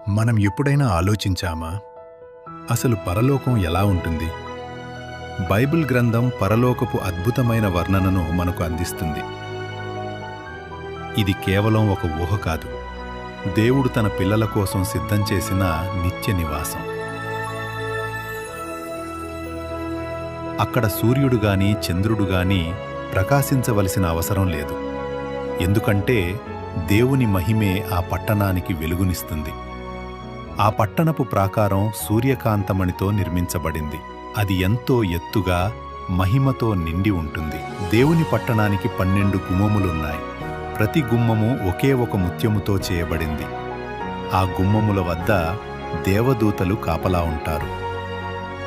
మనం ఎప్పుడైనా ఆలోచించామా అసలు పరలోకం ఎలా ఉంటుంది? బైబిల్ గ్రంథం పరలోకపు అద్భుతమైన వర్ణనను మనకు అందిస్తుంది. ఇది కేవలం ఒక ఊహ కాదు, దేవుడు తన పిల్లల కోసం సిద్ధం చేసిన నిత్య నివాసం. అక్కడ సూర్యుడు గాని చంద్రుడు గాని ప్రకాశించవలసిన అవసరం లేదు, ఎందుకంటే దేవుని మహిమే ఆ పట్టణానికి వెలుగునిస్తుంది. ఆ పట్టణపు ప్రాకారం సూర్యకాంతమణితో నిర్మించబడింది. అది ఎంతో ఎత్తుగా మహిమతో నిండి ఉంటుంది. దేవుని పట్టణానికి 12 గుమ్మములున్నాయి. ప్రతి గుమ్మము ఒకే ఒక ముత్యముతో చేయబడింది. ఆ గుమ్మముల వద్ద దేవదూతలు కాపలా ఉంటారు.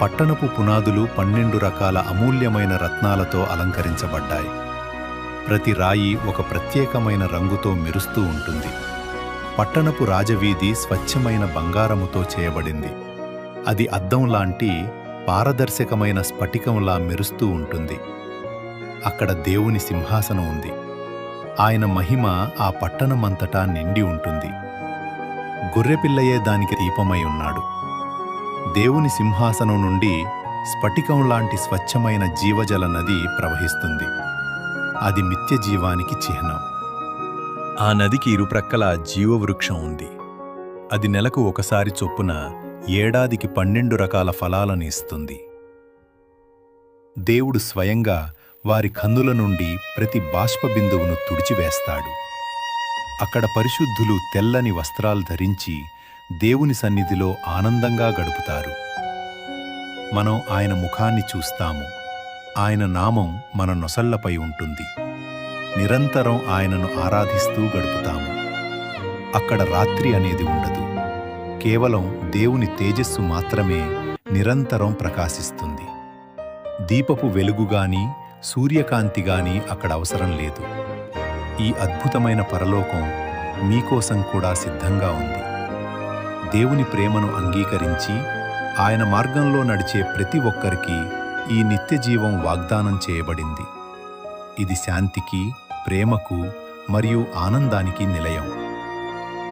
పట్టణపు పునాదులు 12 రకాల అమూల్యమైన రత్నాలతో అలంకరించబడ్డాయి. ప్రతి రాయి ఒక ప్రత్యేకమైన రంగుతో మెరుస్తూ ఉంటుంది. పట్టణపు రాజవీధి స్వచ్ఛమైన బంగారముతో చేయబడింది. అది అద్దం లాంటి పారదర్శకమైన స్ఫటికంలా మెరుస్తూ ఉంటుంది. అక్కడ దేవుని సింహాసనం ఉంది. ఆయన మహిమ ఆ పట్టణమంతటా నిండి ఉంటుంది. గొర్రెపిల్లయే దానికి దీపమై ఉన్నాడు. దేవుని సింహాసనం నుండి స్ఫటికం లాంటి స్వచ్ఛమైన జీవజల నది ప్రవహిస్తుంది. అది నిత్య జీవానికి చిహ్నం. ఆ నదికి ఇరుప్రక్కల జీవవృక్షం ఉంది. అది నెలకు ఒకసారి చొప్పున ఏడాదికి 12 రకాల ఫలాలను ఇస్తుంది. దేవుడు స్వయంగా వారి కన్నుల నుండి ప్రతి బాష్పబిందువును తుడిచివేస్తాడు. అక్కడ పరిశుద్ధులు తెల్లని వస్త్రాలు ధరించి దేవుని సన్నిధిలో ఆనందంగా గడుపుతారు. మనం ఆయన ముఖాన్ని చూస్తాము. ఆయన నామం మన నొసళ్లపై ఉంటుంది. నిరంతరం ఆయనను ఆరాధిస్తూ గడుపుతాము. అక్కడ రాత్రి అనేది ఉండదు. కేవలం దేవుని తేజస్సు మాత్రమే నిరంతరం ప్రకాశిస్తుంది. దీపపు వెలుగుగాని సూర్యకాంతిగాని అక్కడ అవసరం లేదు. ఈ అద్భుతమైన పరలోకం మీకోసం కూడా సిద్ధంగా ఉంది. దేవుని ప్రేమను అంగీకరించి ఆయన మార్గంలో నడిచే ప్రతి ఒక్కరికి ఈ నిత్యజీవం వాగ్దానం చేయబడింది. ఇది శాంతికి, ప్రేమకు మరియు ఆనందానికి నిలయం.